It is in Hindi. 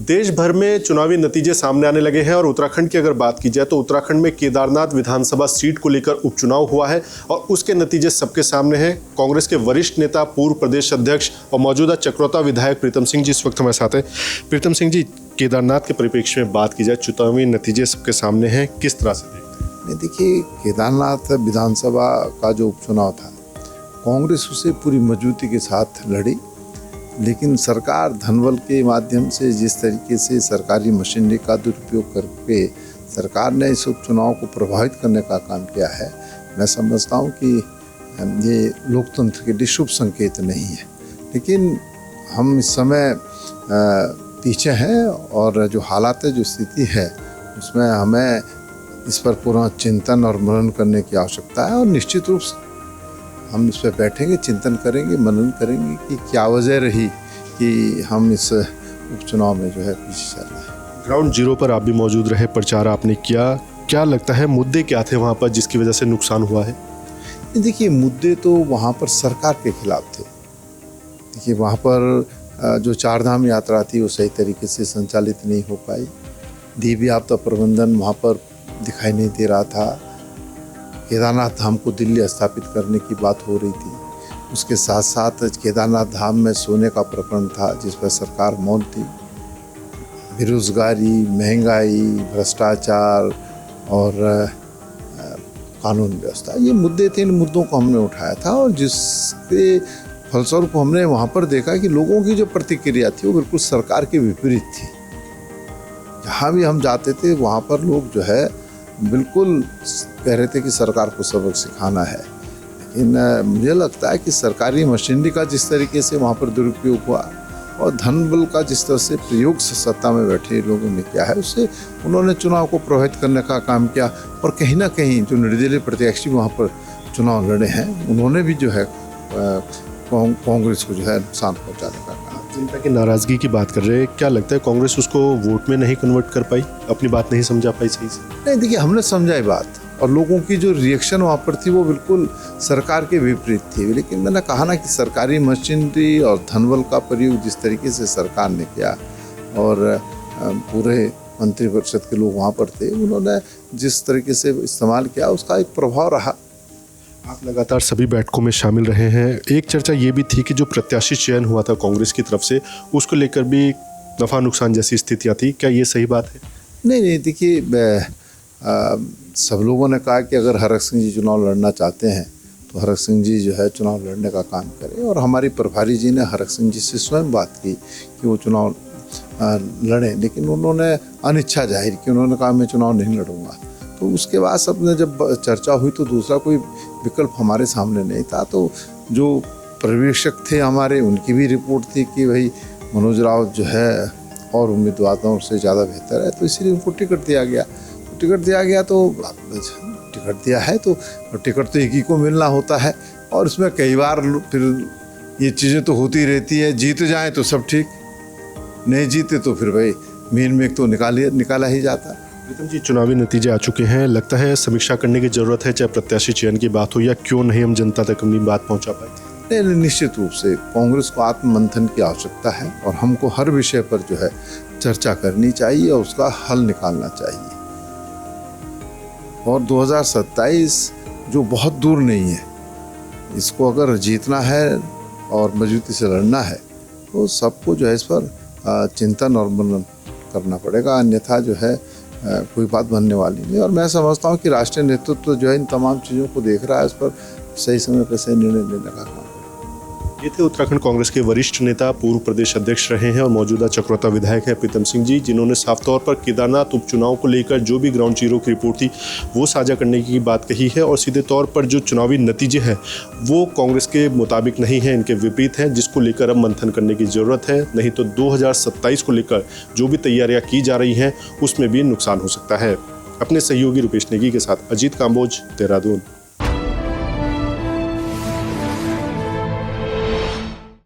देश भर में चुनावी नतीजे सामने आने लगे हैं और उत्तराखंड की अगर बात की जाए तो उत्तराखंड में केदारनाथ विधानसभा सीट को लेकर उपचुनाव हुआ है और उसके नतीजे सबके सामने हैं। कांग्रेस के वरिष्ठ नेता, पूर्व प्रदेश अध्यक्ष और मौजूदा चकरौता विधायक प्रीतम सिंह जी इस वक्त हमारे साथ हैं। प्रीतम सिंह जी, केदारनाथ के परिप्रेक्ष्य में बात की जाए, चुनावी नतीजे सबके सामने हैं, किस तरह से देखते हैं? देखिए, केदारनाथ विधानसभा का जो उपचुनाव था, कांग्रेस उसे पूरी मजबूती के साथ लड़ी, लेकिन सरकार धनबल के माध्यम से जिस तरीके से सरकारी मशीनरी का दुरुपयोग करके सरकार ने इस उपचुनाव को प्रभावित करने का काम किया है, मैं समझता हूँ कि ये लोकतंत्र के लिए शुभ संकेत नहीं है। लेकिन हम इस समय पीछे हैं और जो हालात है, जो स्थिति है, उसमें हमें इस पर पूरा चिंतन और मनन करने की आवश्यकता है और निश्चित रूप से हम इस पर बैठेंगे, चिंतन करेंगे, मनन करेंगे कि क्या वजह रही कि हम इस उपचुनाव में जो है पीछे चल रहे हैं। ग्राउंड जीरो पर आप भी मौजूद रहे, प्रचार आपने किया, क्या लगता है मुद्दे क्या थे वहाँ पर जिसकी वजह से नुकसान हुआ है? देखिए, मुद्दे तो वहाँ पर सरकार के खिलाफ थे। देखिए, वहाँ पर जो चारधाम यात्रा थी वो सही तरीके से संचालित नहीं हो पाई। देवी आपदा प्रबंधन वहाँ पर दिखाई नहीं दे रहा था। केदारनाथ धाम को दिल्ली स्थापित करने की बात हो रही थी। उसके साथ साथ केदारनाथ धाम में सोने का प्रकरण था जिस पर सरकार मौन थी। बेरोजगारी, महंगाई, भ्रष्टाचार और कानून व्यवस्था, ये मुद्दे थे। इन मुद्दों को हमने उठाया था और जिसके फलस्वरूप हमने वहाँ पर देखा कि लोगों की जो प्रतिक्रिया थी वो बिल्कुल सरकार के विपरीत थी। जहाँ भी हम जाते थे वहाँ पर लोग जो है बिल्कुल कह रहे थे कि सरकार को सबक सिखाना है। लेकिन मुझे लगता है कि सरकारी मशीनरी का जिस तरीके से वहाँ पर दुरुपयोग हुआ और धनबल का जिस तरह से प्रयोग से सत्ता में बैठे लोगों ने किया है, उससे उन्होंने चुनाव को प्रभावित करने का काम किया। और कहीं ना कहीं जो निर्दलीय प्रत्याशी वहाँ पर चुनाव लड़े हैं, उन्होंने भी जो है कांग्रेस को जो है नुकसान पहुँचाने का काम। जनता की नाराजगी की बात कर रहे हैं, क्या लगता है कांग्रेस उसको वोट में नहीं कन्वर्ट कर पाई, अपनी बात नहीं समझा पाई सही से? नहीं, देखिए, हमने समझाई बात और लोगों की जो रिएक्शन वहाँ पर थी वो बिल्कुल सरकार के विपरीत थी। लेकिन मैंने कहा ना कि सरकारी मशीनरी और धनबल का प्रयोग जिस तरीके से सरकार ने किया और पूरे मंत्रिपरिषद के लोग वहाँ पर थे, उन्होंने जिस तरीके से इस्तेमाल किया उसका एक प्रभाव रहा। आप लगातार सभी बैठकों में शामिल रहे हैं। एक चर्चा ये भी थी कि जो प्रत्याशी चयन हुआ था कांग्रेस की तरफ से, उसको लेकर भी नफा नुकसान जैसी स्थितियाँ थी, क्या ये सही बात है? नहीं, देखिए, सब लोगों ने कहा कि अगर हरक सिंह जी चुनाव लड़ना चाहते हैं तो हरक सिंह जी जो है चुनाव लड़ने का काम करें। और हमारी प्रभारी जी ने हरक सिंह जी से स्वयं बात की कि वो चुनाव लड़ें, लेकिन उन्होंने अनिच्छा जाहिर की। उन्होंने कहा मैं चुनाव नहीं लड़ूंगा। तो उसके बाद सबने जब चर्चा हुई तो दूसरा कोई विकल्प हमारे सामने नहीं था। तो जो पर्यवेक्षक थे हमारे, उनकी भी रिपोर्ट थी कि भाई मनोज राव जो है और उम्मीदवारों से ज़्यादा बेहतर है, तो इसीलिए उनको टिकट दिया गया। टिकट दिया गया तो टिकट दिया है तो टिकट तो एक ही को मिलना होता है। और इसमें कई बार फिर ये चीज़ें तो होती रहती है, जीत जाएँ तो सब ठीक, नहीं जीते तो फिर भाई मेन में तो निकाला ही जाता है। प्रीतम जी, चुनावी नतीजे आ चुके हैं, लगता है समीक्षा करने की जरूरत है, चाहे प्रत्याशी चयन की बात हो या क्यों नहीं हम जनता तक अपनी बात पहुंचा पाए? नहीं, निश्चित रूप से कांग्रेस को आत्ममंथन की आवश्यकता है और हमको हर विषय पर जो है चर्चा करनी चाहिए और उसका हल निकालना चाहिए। और 2027 जो बहुत दूर नहीं है, इसको अगर जीतना है और मजबूती से लड़ना है तो सबको जो है इस पर चिंतन और मनन करना पड़ेगा, अन्यथा जो है कोई बात बनने वाली नहीं। और मैं समझता हूँ कि राष्ट्रीय नेतृत्व जो है इन तमाम चीज़ों को देख रहा है, इस पर सही समय पर सही निर्णय लेने का काम। ये थे उत्तराखंड कांग्रेस के वरिष्ठ नेता, पूर्व प्रदेश अध्यक्ष रहे हैं और मौजूदा चकरौता विधायक हैं प्रीतम सिंह जी, जिन्होंने साफ तौर पर केदारनाथ उपचुनाव को लेकर जो भी ग्राउंड जीरो की रिपोर्ट थी वो साझा करने की बात कही है और सीधे तौर पर जो चुनावी नतीजे हैं वो कांग्रेस के मुताबिक नहीं है, इनके विपरीत हैं, जिसको लेकर अब मंथन करने की ज़रूरत है। नहीं तो 2027 को लेकर जो भी तैयारियाँ की जा रही हैं उसमें भी नुकसान हो सकता है। अपने सहयोगी रुपेश नेगी के साथ अजीत काम्बोज, देहरादून।